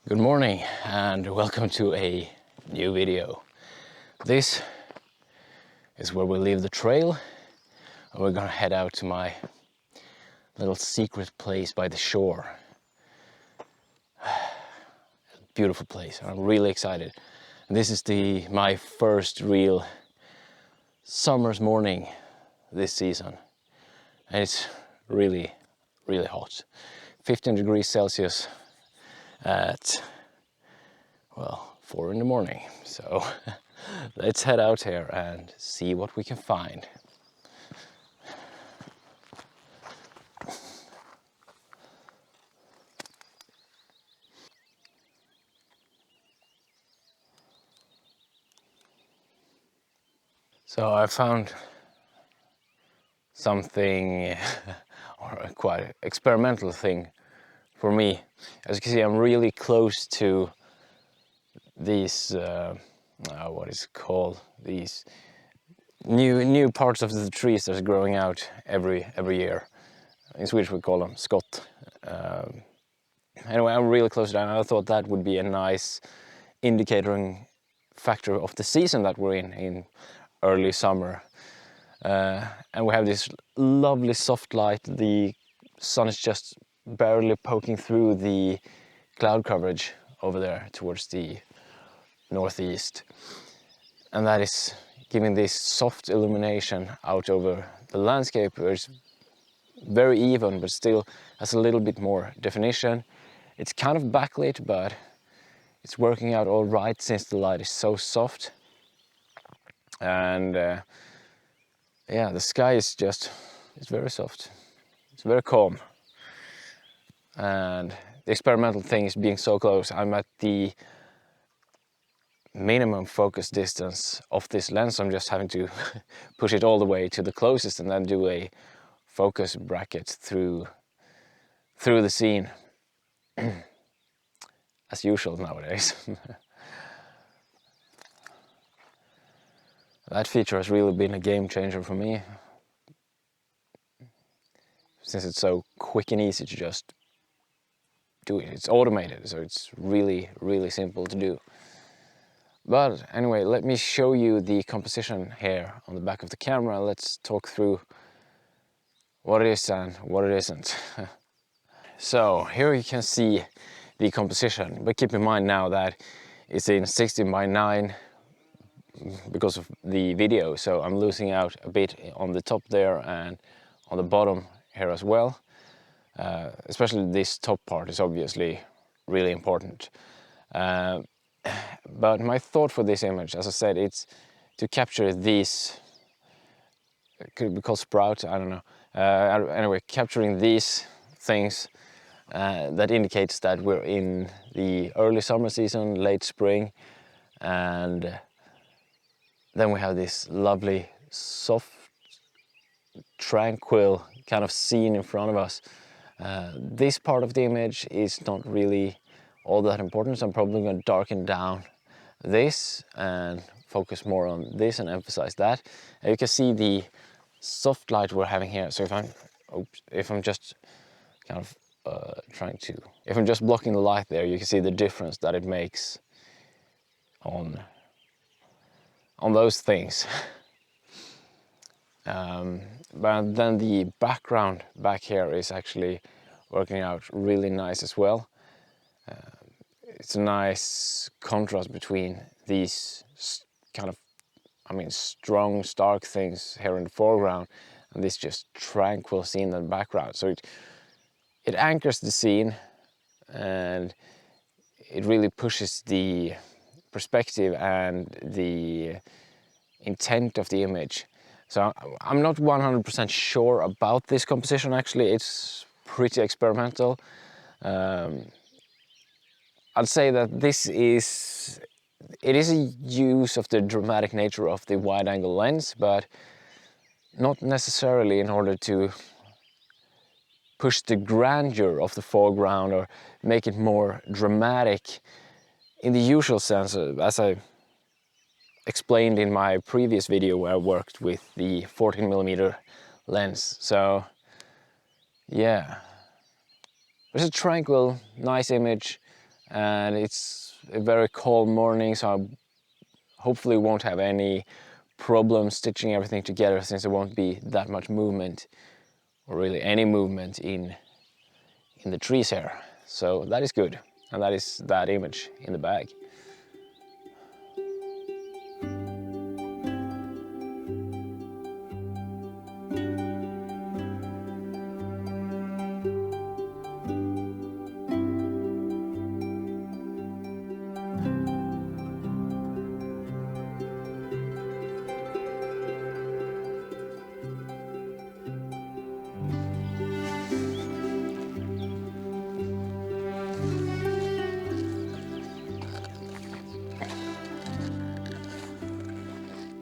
Good morning and welcome to a new video. This is where we leave the trail and we're gonna head out to my little secret place by the shore. Beautiful place. I'm really excited. This is my first real summer's morning this season. And it's really hot. 15 degrees Celsius at, well, 4 in the morning. So let's head out here and see what we can find. So I found something, or a quite experimental thing for me. As you can see, I'm really close to these, what is it called? These new parts of the trees that are growing out every year. In Swedish we call them skott. Anyway, I'm really close to that, and I thought that would be a nice indicating factor of the season that we're in early summer. And we have this lovely soft light. The sun is just barely poking through the cloud coverage over there towards the northeast, and that is giving this soft illumination out over the landscape, where it's very even but still has a little bit more definition. It's kind of backlit, but it's working out all right since the light is so soft. And yeah, the sky is it's very soft. It's very calm. And the experimental thing is being so close. I'm at the minimum focus distance of this lens. I'm just having to push it all the way to the closest and then do a focus bracket through the scene. As usual nowadays. That feature has really been a game changer for me, since it's so quick and easy to just do it. It's automated, so it's really simple to do. But anyway, let me show you the composition here on the back of the camera. Let's talk through what it is and what it isn't. So here you can see the composition, but keep in mind now that it's in 16:9 because of the video, so I'm losing out a bit on the top there and on the bottom here as well. Especially this top part is obviously really important. But my thought for this image, as I said, it's to capture these, could be called sprouts, I don't know. Anyway, capturing these things that indicates that we're in the early summer season, late spring, and then we have this lovely, soft, tranquil kind of scene in front of us. This part of the image is not really all that important, so I'm probably going to darken down this and focus more on this and emphasize that. And you can see the soft light we're having here. So if I'm just kind of if I'm just blocking the light there, you can see the difference that it makes on those things. But then the background back here is actually working out really nice as well. It's a nice contrast between these kind of, strong, stark things here in the foreground and this just tranquil scene in the background. So it anchors the scene and it really pushes the perspective and the intent of the image. So I'm not 100% sure about this composition actually. It's pretty experimental. I'd say that it is a use of the dramatic nature of the wide-angle lens, but not necessarily in order to push the grandeur of the foreground or make it more dramatic in the usual sense, as I explained in my previous video where I worked with the 14mm lens. So yeah, it's a tranquil, nice image, and it's a very cold morning, so I hopefully won't have any problems stitching everything together, since there won't be that much movement, or really any movement in the trees here. So that is good, and that is that image in the bag.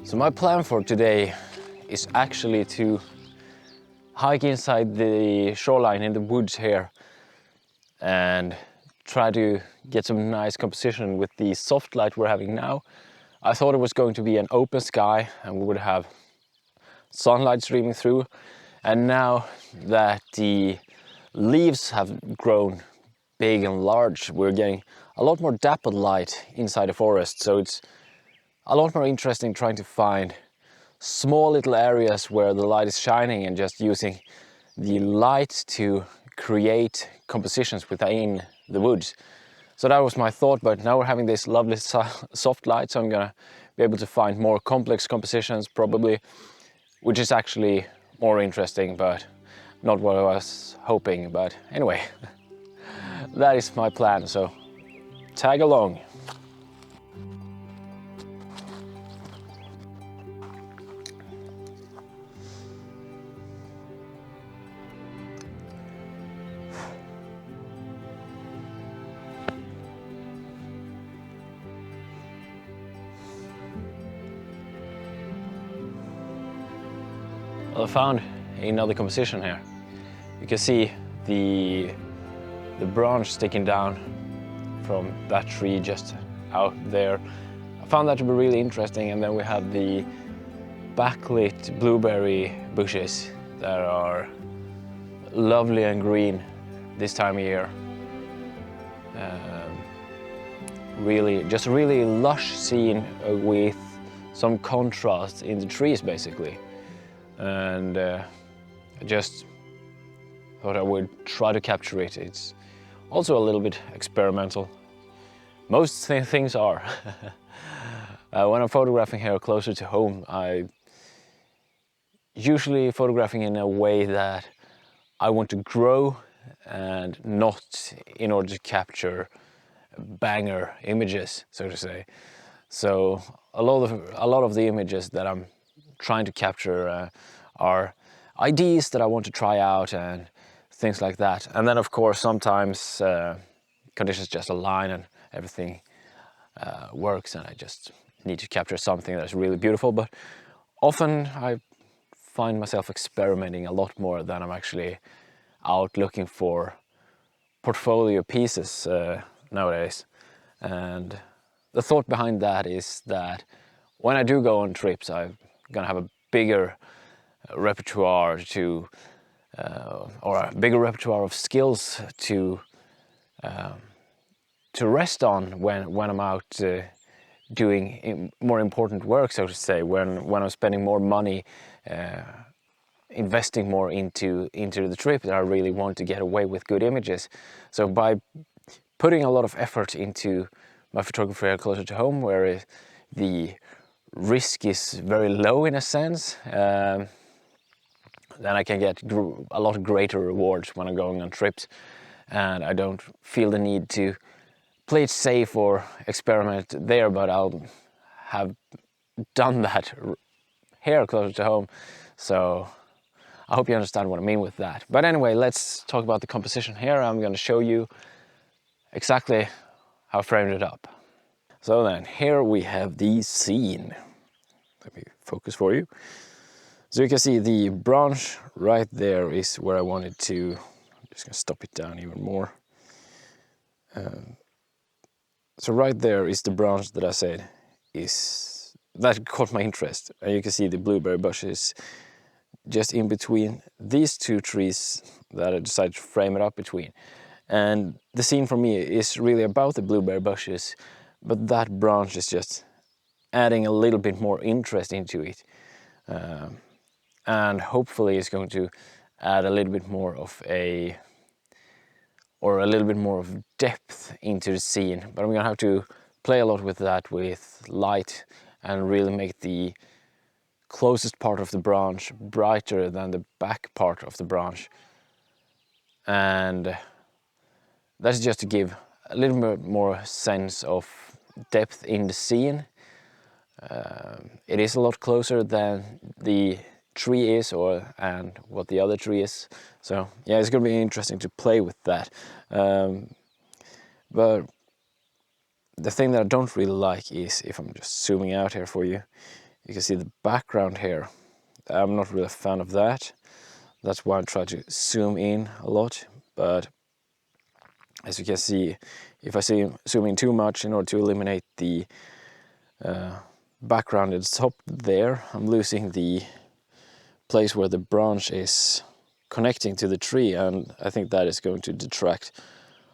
So my plan for today is actually to hike inside the shoreline in the woods here and try to get some nice composition with the soft light we're having now. I thought it was going to be an open sky and we would have sunlight streaming through, and now that the leaves have grown big and large, we're getting a lot more dappled light inside the forest. So it's a lot more interesting trying to find small little areas where the light is shining and just using the light to create compositions within the woods. So that was my thought, but now we're having this lovely soft light, so I'm gonna be able to find more complex compositions probably, which is actually more interesting, but not what I was hoping. But anyway, that is my plan, so tag along. Well, I found another composition here. You can see the branch sticking down from that tree just out there. I found that to be really interesting, and then we have the backlit blueberry bushes that are lovely and green this time of year. Just a really lush scene with some contrast in the trees basically. And I just thought I would try to capture it. It's also a little bit experimental. Most things are. When I'm photographing here closer to home, I usually photographing in a way that I want to grow and not in order to capture banger images, so to say. So a lot of the images that I'm trying to capture are ideas that I want to try out and things like that. And then of course sometimes conditions just align and everything works, and I just need to capture something that's really beautiful. But often I find myself experimenting a lot more than I'm actually out looking for portfolio pieces nowadays. And the thought behind that is that when I do go on trips, I'm gonna have a bigger repertoire to or a bigger repertoire of skills to rest on when I'm out doing more important work, so to say, when I'm spending more money investing more into the trip, that I really want to get away with good images. So by putting a lot of effort into my photography closer to home, where the risk is very low in a sense, then I can get a lot greater rewards when I'm going on trips, and I don't feel the need to play it safe or experiment there, but I'll have done that here closer to home. So I hope you understand what I mean with that. But anyway, let's talk about the composition here. I'm going to show you exactly how I framed it up. So then, here we have the scene. Let me focus for you. So you can see the branch right there is where I wanted to, I'm just going to stop it down even more. So right there is the branch that I said that caught my interest. And you can see the blueberry bushes just in between these two trees that I decided to frame it up between. And the scene for me is really about the blueberry bushes, but that branch is just adding a little bit more interest into it. And hopefully it's going to add a little bit more of a little bit more of depth into the scene. But I'm gonna have to play a lot with that, with light, and really make the closest part of the branch brighter than the back part of the branch. And that's just to give a little bit more sense of depth in the scene. It is a lot closer than the tree is, and what the other tree is. So yeah, it's gonna be interesting to play with that. But the thing that I don't really like is, if I'm just zooming out here for you, you can see the background here. I'm not really a fan of that. That's why I try to zoom in a lot. But as you can see, if I zoom in too much in order to eliminate the background at the top there, I'm losing the place where the branch is connecting to the tree, and I think that is going to detract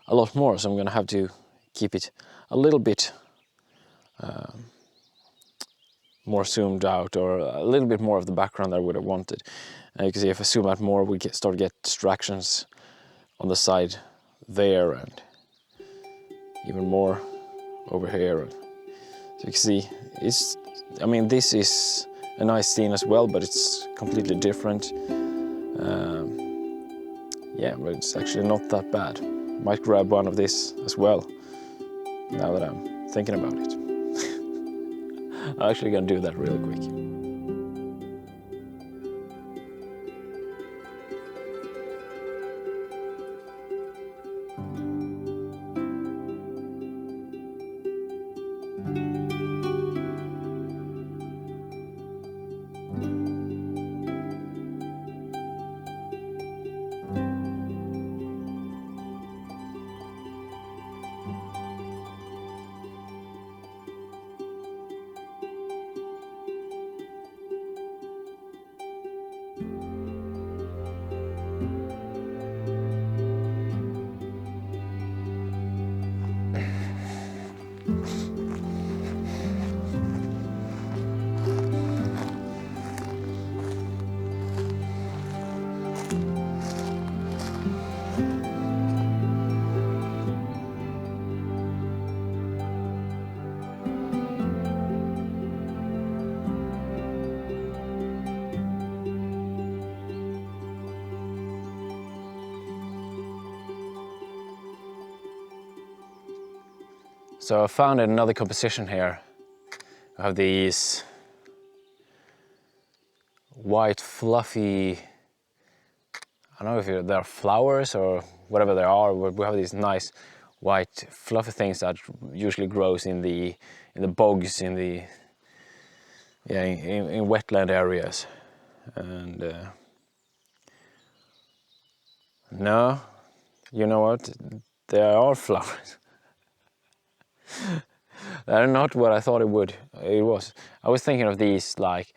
a lot more. So I'm going to have to keep it a little bit more zoomed out, or a little bit more of the background that I would have wanted. And you can see if I zoom out more, we start to get distractions on the side there, and even more over here. So you can see, I mean, this is a nice scene as well, but it's completely different. Yeah, but it's actually not that bad. Might grab one of this as well, now that I'm thinking about it. I'm actually gonna do that really quick. So I found another composition here. I have these white fluffy, I don't know if they're flowers or whatever they are. We have these nice white fluffy things that usually grows in the bogs, in wetland areas. And no, you know what? There are flowers. They're not what I thought it was. I was thinking of these like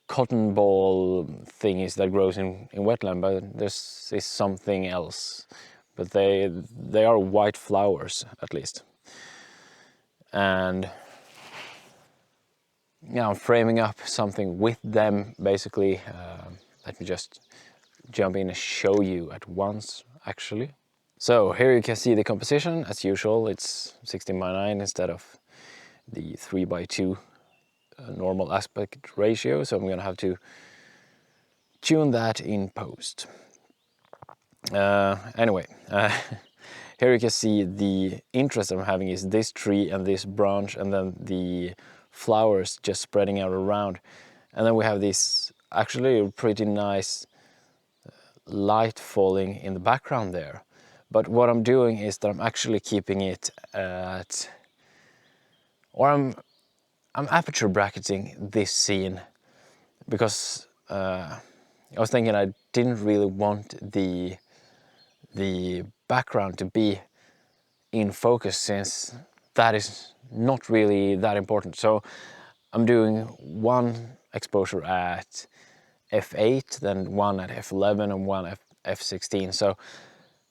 cotton ball thingies that grows in wetland, but this is something else. But they are white flowers, at least. And yeah, I'm framing up something with them, basically. Let me just jump in and show you at once, actually. So here you can see the composition. As usual, it's 16:9 instead of the 3:2 normal aspect ratio. So I'm gonna have to tune that in post. Anyway, here you can see the interest I'm having is this tree and this branch, and then the flowers just spreading out around. And then we have this actually pretty nice light falling in the background there. But what I'm doing is that I'm actually keeping it at, or I'm aperture bracketing this scene, because I was thinking I didn't really want the background to be in focus, since that is not really that important. So I'm doing one exposure at f8, then one at f11 and one at f16. So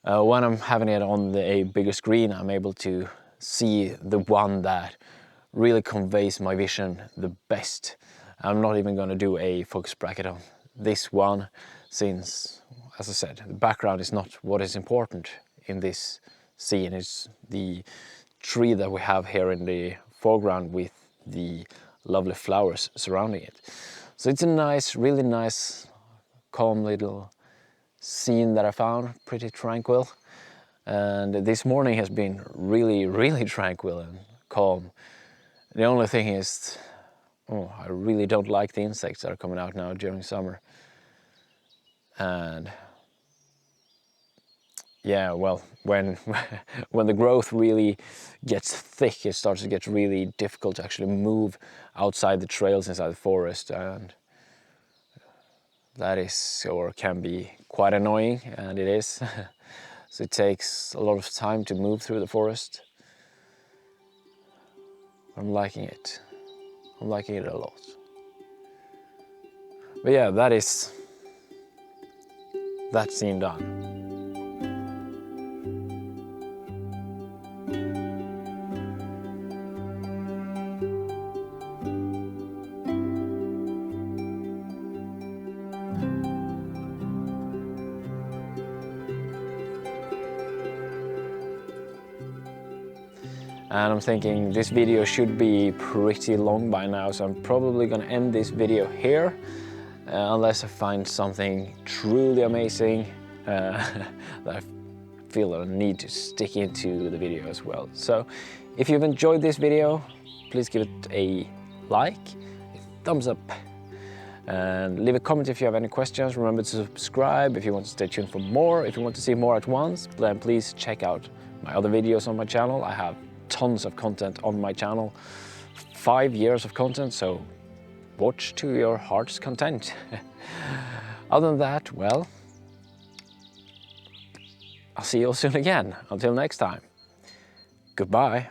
When I'm having it on a bigger screen, I'm able to see the one that really conveys my vision the best. I'm not even going to do a focus bracket on this one, since, as I said, the background is not what is important in this scene. It's the tree that we have here in the foreground with the lovely flowers surrounding it. So it's a nice, really nice, calm little scene that I found, pretty tranquil. And this morning has been really tranquil and calm. The only thing is, I really don't like the insects that are coming out now during summer. And yeah, well, when when the growth really gets thick, it starts to get really difficult to actually move outside the trails inside the forest, and that is, or can be, quite annoying, and it is. So it takes a lot of time to move through the forest. I'm liking it. I'm liking it a lot. But yeah, that scene done. And I'm thinking this video should be pretty long by now, so I'm probably gonna end this video here, unless I find something truly amazing that I feel I need to stick into the video as well. So if you've enjoyed this video, please give it a like, a thumbs up, and leave a comment if you have any questions. Remember to subscribe if you want to stay tuned for more. If you want to see more at once, then please check out my other videos on my channel. I have tons of content on my channel, 5 years of content, so watch to your heart's content. Other than that, well, I'll see you all soon again. Until next time, goodbye.